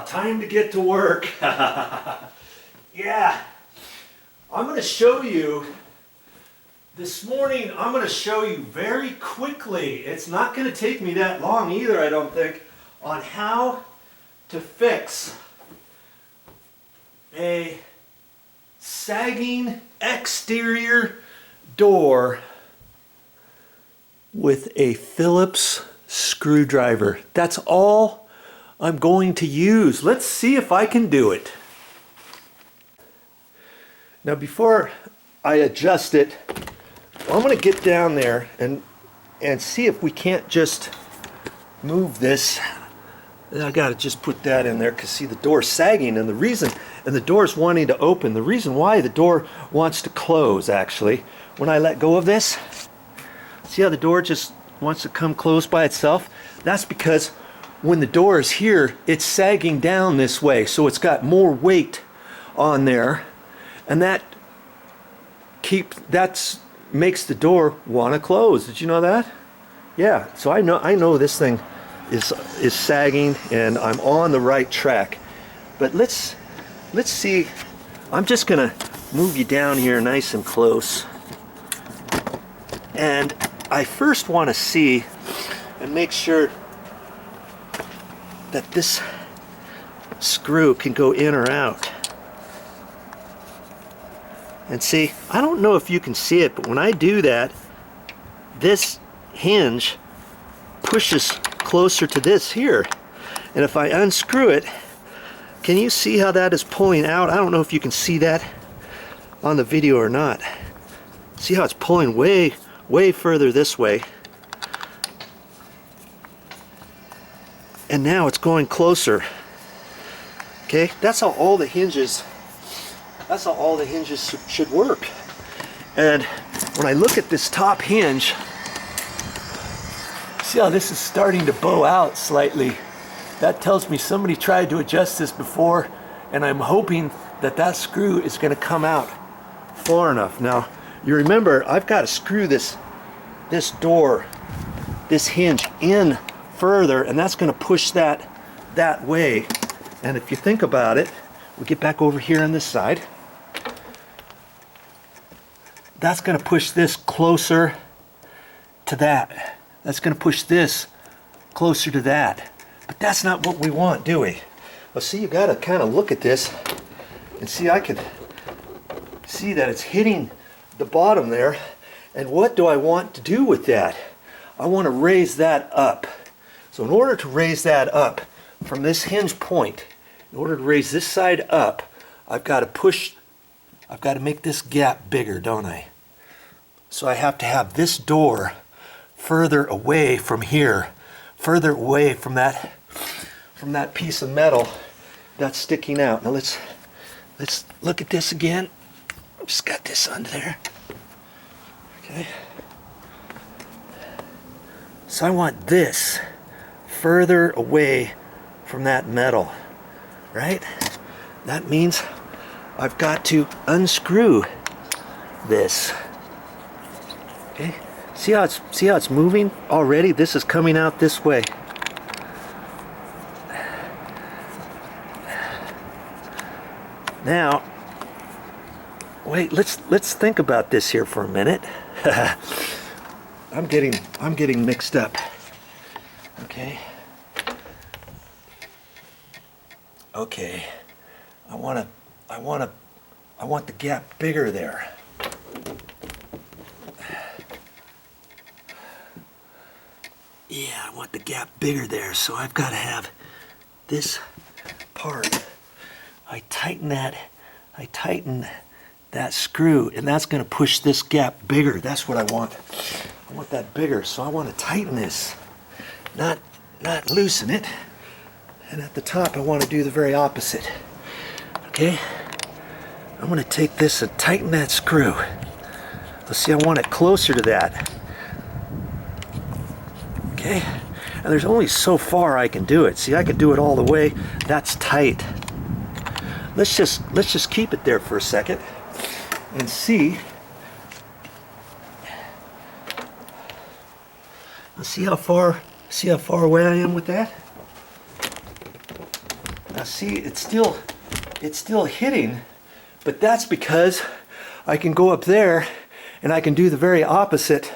time to get to work. Yeah, I'm going to show you, this morning I'm going to show you very quickly, it's not going to take me that long either I don't think, on how to fix a sagging exterior door with a Phillips screwdriver. That's all I'm going to use. Let's see if I can do it. Now before I adjust it, I'm going to get down there and see if we can't just move this. I got to just put that in there because see the door's sagging and the door's wanting to open. The reason why the door wants to close actually, when I let go of this, see how the door just wants to come close by itself? That's because when the door is here, it's sagging down this way, so it's got more weight on there, and that makes the door want to close. Did you know that? Yeah, so I know this thing is sagging and I'm on the right track. But let's see. I'm just gonna move you down here nice and close, and I first want to see and make sure that this screw can go in or out. And see, I don't know if you can see it, but when I do that, this hinge pushes closer to this here. And if I unscrew it, can you see how that is pulling out? I don't know if you can see that on the video or not. See how it's pulling way further this way. And now it's going closer. Okay, that's how all the hinges should work. And when I look at this top hinge, see how this is starting to bow out slightly. That tells me somebody tried to adjust this before, and I'm hoping that that screw is going to come out far enough. Now, you remember, I've got to screw this hinge in further, and that's going to push that way. And if you think about it, we get back over here on this side. That's going to push this closer to that. That's going to push this closer to that. But that's not what we want, do we? Well, see, you got to kind of look at this and see, I could see that it's hitting the bottom there. And what do I want to do with that? I want to raise that up. So in order to raise that up from this hinge point, in order to raise this side up, I've got to make this gap bigger, don't I? So I have to have this door further away from here, further away from that piece of metal that's sticking out. Now let's look at this again. Just got this under there. Okay. So I want this further away from that metal, right? That means I've got to unscrew this. Okay. See how it's moving already? This is coming out this way. Now, wait, let's think about this here for a minute. I'm getting mixed up. Okay. Okay. I want the gap bigger there. Yeah, I want the gap bigger there, so I've got to have this part. I tighten that screw, and that's going to push this gap bigger. That's what I want. I want that bigger, so I want to tighten this, not loosen it. And at the top, I want to do the very opposite. Okay? I'm going to take this and tighten that screw. Let's see, I want it closer to that. Okay? And there's only so far I can do it. See, I can do it all the way. That's tight. Let's just keep it there for a second and see. Let's see how far away I am with that. Now see, it's still hitting, but that's because I can go up there and I can do the very opposite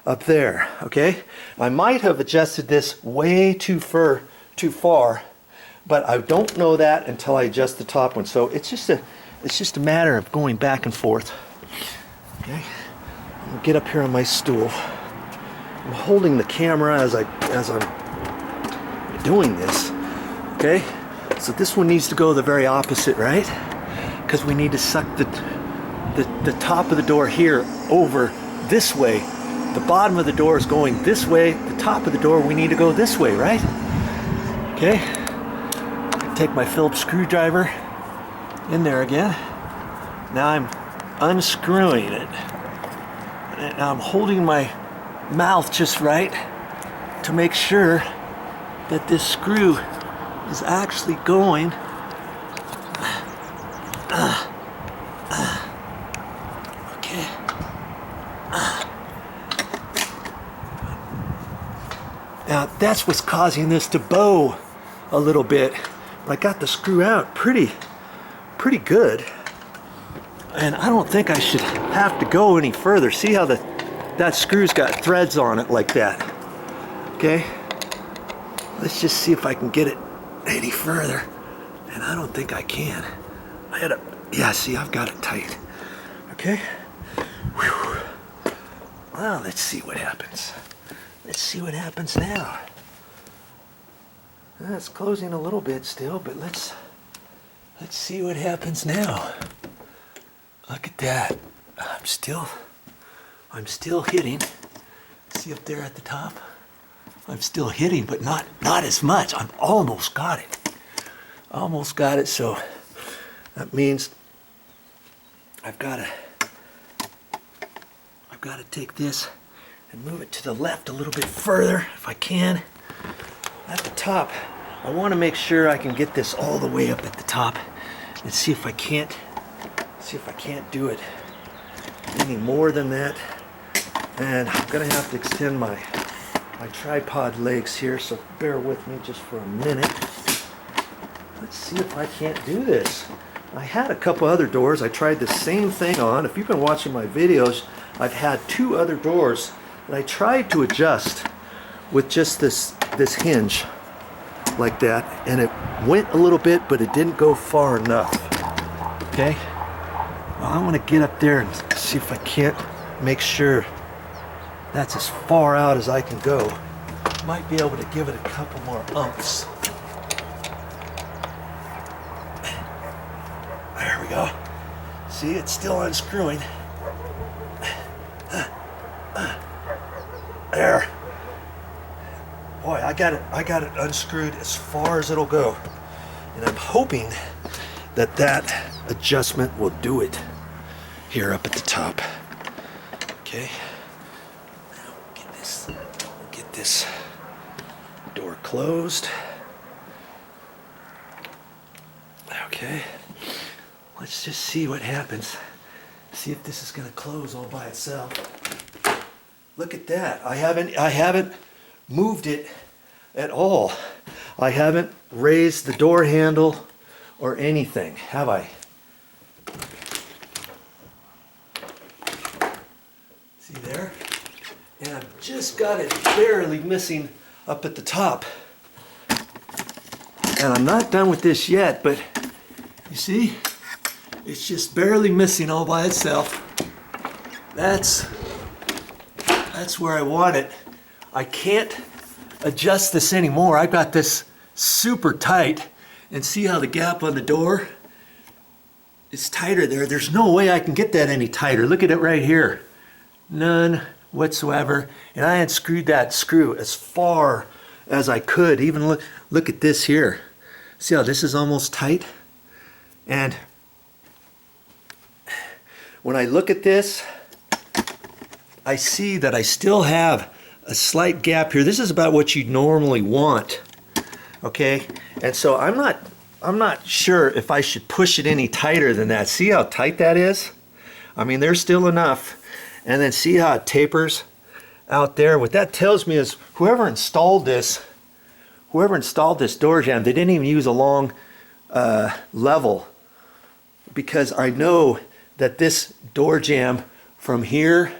up there, okay? I might have adjusted this way too far, but I don't know that until I adjust the top one. So it's just a matter of going back and forth. Okay, I'm gonna get up here on my stool. I'm holding the camera as I'm doing this. Okay, so this one needs to go the very opposite, right? Because we need to suck the top of the door here over this way. The bottom of the door is going this way. The top of the door, we need to go this way, right? Okay. Take my Phillips screwdriver in there again. Now I'm unscrewing it. And I'm holding my mouth just right to make sure that this screw is actually going. Okay. Now that's what's causing this to bow a little bit. But I got the screw out pretty good. And I don't think I should have to go any further. See how that screw's got threads on it like that. Okay? Let's just see if I can get it any further. And I don't think I can. Yeah, see, I've got it tight. Okay? Whew. Well, let's see what happens. Let's see what happens now. It's closing a little bit still, but let's see what happens now. Look at that. I'm still hitting. See up there at the top? I'm still hitting, but not as much. I've almost got it. Almost got it, so that means I've got to take this and move it to the left a little bit further if I can. At the top, I want to make sure I can get this all the way up at the top and see if I can't do it any more than that. And I'm gonna have to extend my tripod legs here, so bear with me just for a minute. Let's see if I can't do this. I had a couple other doors I tried the same thing on. If you've been watching my videos, I've had 2 other doors that I tried to adjust with just this hinge like that, and it went a little bit, but it didn't go far enough. Okay, well, I want to get up there and see if I can't make sure that's as far out as I can go. Might be able to give it a couple more umphs. There we go. See, it's still unscrewing. There. Boy, I got it unscrewed as far as it'll go. And I'm hoping that adjustment will do it here up at the top. Okay. Now we'll get this door closed. Okay. Let's just see what happens. See if this is going to close all by itself. Look at that. I haven't moved it at all. I haven't raised the door handle or anything, have I? See there? And I've just got it barely missing up at the top. And I'm not done with this yet, but you see? It's just barely missing all by itself. That's where I want it. I can't adjust this anymore. I've got this super tight, and see how the gap on the door is tighter there. There's no way I can get that any tighter. Look at it right here. None whatsoever. And I unscrewed that screw as far as I could. Even look at this here. See how this is almost tight? And when I look at this, I see that I still have a slight gap here. This is about what you normally want, okay? And so I'm not sure if I should push it any tighter than that. See how tight that is? I mean, there's still enough. And then see how it tapers out there? What that tells me is whoever installed this door jamb, they didn't even use a long level, because I know that this door jamb from here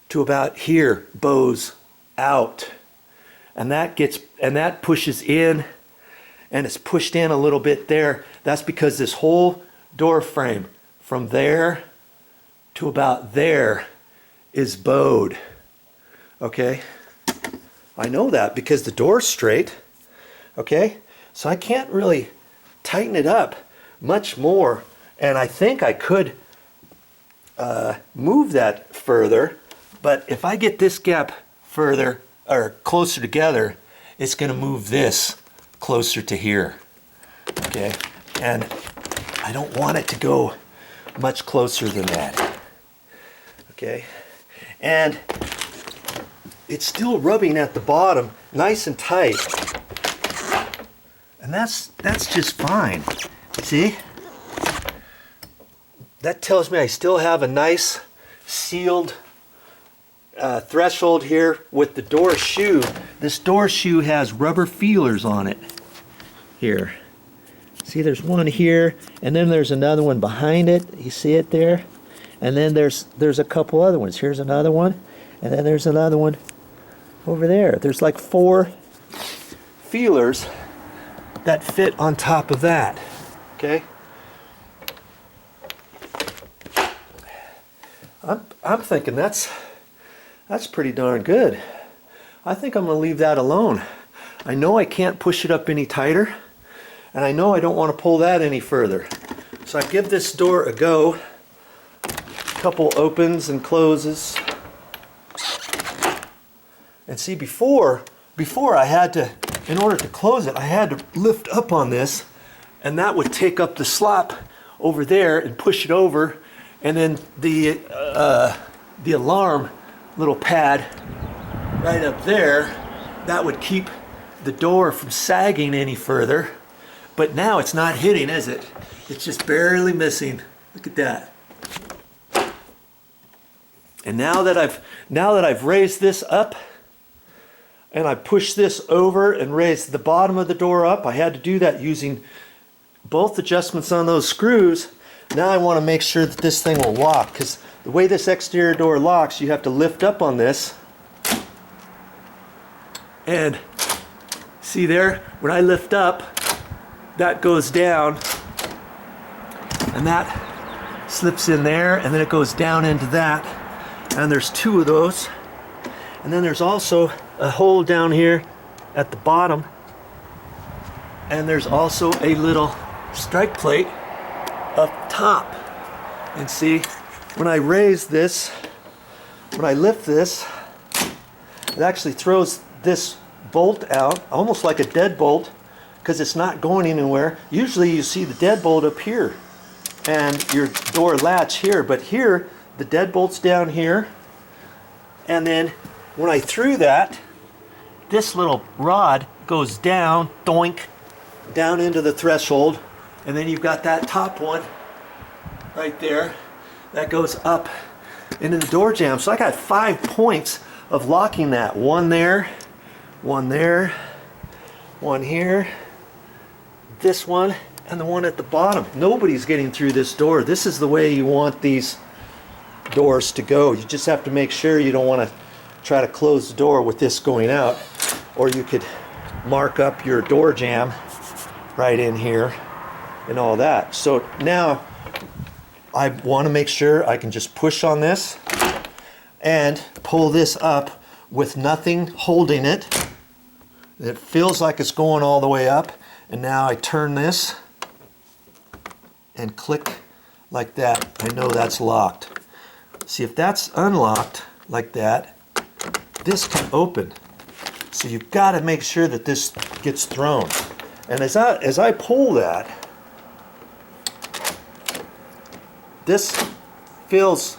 to about here bows out, and that pushes in, and it's pushed in a little bit there. That's because this whole door frame from there to about there is bowed. Okay, I know that because the door's straight. Okay, so I can't really tighten it up much more, and I think I could move that further, but if I get this gap further or closer together, it's going to move this closer to here. Okay, and I don't want it to go much closer than that. Okay, and it's still rubbing at the bottom nice and tight, and that's just fine. See, that tells me I still have a nice sealed threshold here with the door shoe. This door shoe has rubber feelers on it here. See, there's one here, and then there's another one behind it. You see it there? And then there's a couple other ones. Here's another one, and then there's another one over there. There's like 4 feelers that fit on top of that. Okay? I'm thinking that's pretty darn good. I think I'm going to leave that alone. I know I can't push it up any tighter, and I know I don't want to pull that any further. So I give this door a go. A couple opens and closes. And see, before I had to, in order to close it, I had to lift up on this, and that would take up the slop over there and push it over, and then the alarm little pad right up there, that would keep the door from sagging any further. But now it's not hitting, is it? It's just barely missing. Look at that. And now that I've raised this up, and I push this over and raise the bottom of the door up, I had to do that using both adjustments on those screws. Now I want to make sure that this thing will lock, because the way this exterior door locks, you have to lift up on this. And see there, when I lift up, that goes down, and that slips in there, and then it goes down into that. And there's 2 of those. And then there's also a hole down here at the bottom, and there's also a little strike plate up top. And see, when I raise this, when I lift this, it actually throws this bolt out almost like a deadbolt, because it's not going anywhere. Usually you see the deadbolt up here and your door latch here, but here the deadbolt's down here, and then when I threw that, this little rod goes down, doink, down into the threshold, and then you've got that top one right there that goes up into the door jamb. So I got 5 points of locking that. One there, one there, one here, this one, and the one at the bottom. Nobody's getting through this door. This is the way you want these doors to go. You just have to make sure you don't want to try to close the door with this going out, or you could mark up your door jamb right in here and all that. So now I want to make sure I can just push on this and pull this up with nothing holding it. It feels like it's going all the way up, and now I turn this and click like that. I know that's locked. See, if that's unlocked like that, this can open. So you've got to make sure that this gets thrown. And as I pull that, this feels,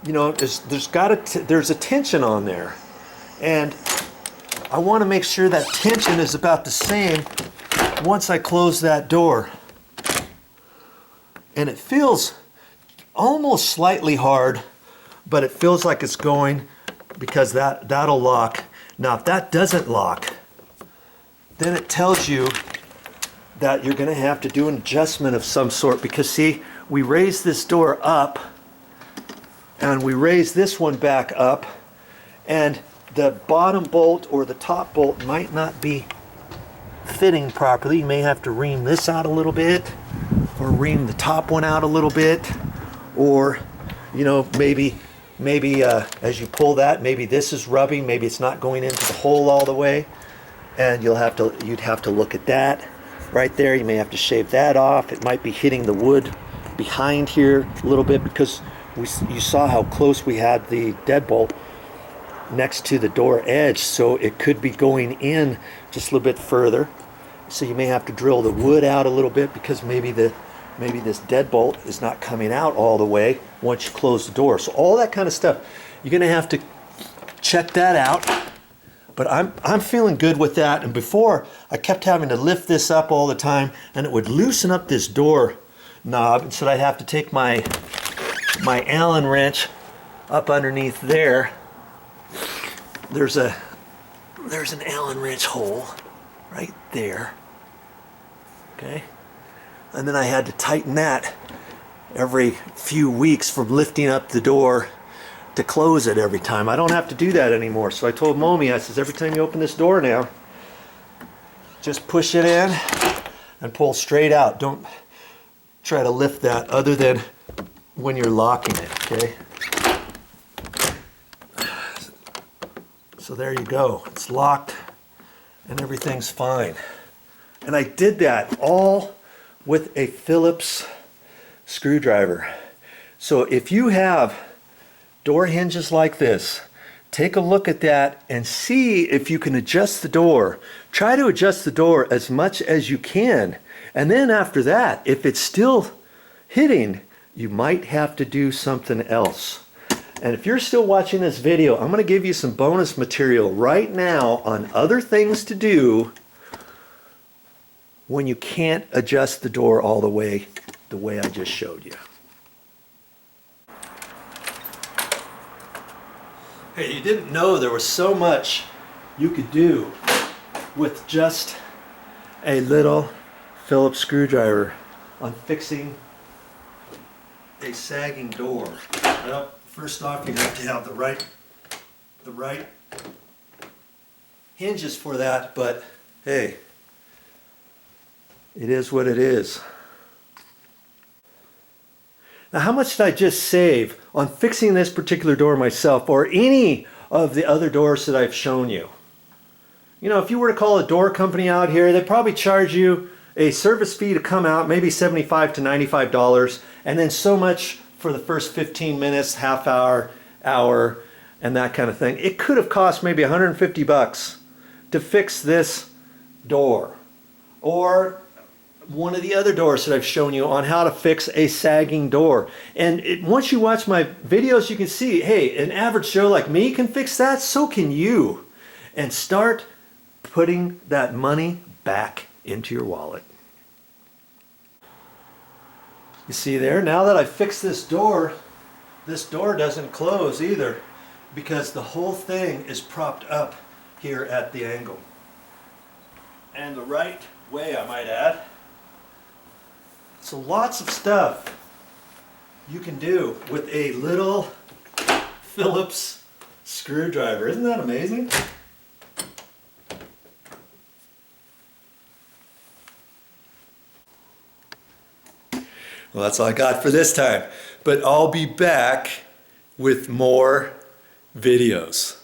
you know, there's a tension on there, and I want to make sure that tension is about the same once I close that door. And it feels almost slightly hard, but it feels like it's going, because that'll lock. Now if that doesn't lock, then it tells you that you're going to have to do an adjustment of some sort, because see, we raise this door up and we raise this one back up, and the bottom bolt or the top bolt might not be fitting properly. You may have to ream this out a little bit, or ream the top one out a little bit, or you know, maybe as you pull that, maybe this is rubbing, maybe it's not going into the hole all the way, and you'd have to look at that right there. You may have to shave that off. It might be hitting the wood behind here a little bit, because you saw how close we had the deadbolt next to the door edge, so it could be going in just a little bit further. So you may have to drill the wood out a little bit, because maybe this deadbolt is not coming out all the way once you close the door. So all that kind of stuff, you're going to have to check that out. But I'm feeling good with that. And before, I kept having to lift this up all the time, and it would loosen up this door knob, and so I'd have to take my Allen wrench up underneath there. There's an Allen wrench hole right there. Okay, and then I had to tighten that every few weeks from lifting up the door to close it every time. I don't have to do that anymore. So I told Momi, I says, every time you open this door now, just push it in and pull straight out. Don't try to lift that other than when you're locking it, okay? So there you go. It's locked and everything's fine. And I did that all with a Phillips screwdriver. So if you have door hinges like this, take a look at that and see if you can adjust the door. Try to adjust the door as much as you can. And then after that, if it's still hitting, you might have to do something else. And if you're still watching this video, I'm going to give you some bonus material right now on other things to do when you can't adjust the door all the way I just showed you. Hey, you didn't know there was so much you could do with just a little Phillips screwdriver on fixing a sagging door. Well, first off, you have to have the right hinges for that, but hey, it is what it is. Now, how much did I just save on fixing this particular door myself, or any of the other doors that I've shown you? You know, if you were to call a door company out here, they'd probably charge you a service fee to come out, maybe $75 to $95, and then so much for the first 15 minutes, half hour, and that kind of thing. It could have cost maybe $150 to fix this door, or one of the other doors that I've shown you on how to fix a sagging door. And once you watch my videos, you can see, hey, an average Joe like me can fix that, so can you. And start putting that money back into your wallet. You see there, now that I fixed this door doesn't close either, because the whole thing is propped up here at the angle. And the right way, I might add. So lots of stuff you can do with a little Phillips screwdriver. Isn't that amazing? Well, that's all I got for this time, but I'll be back with more videos.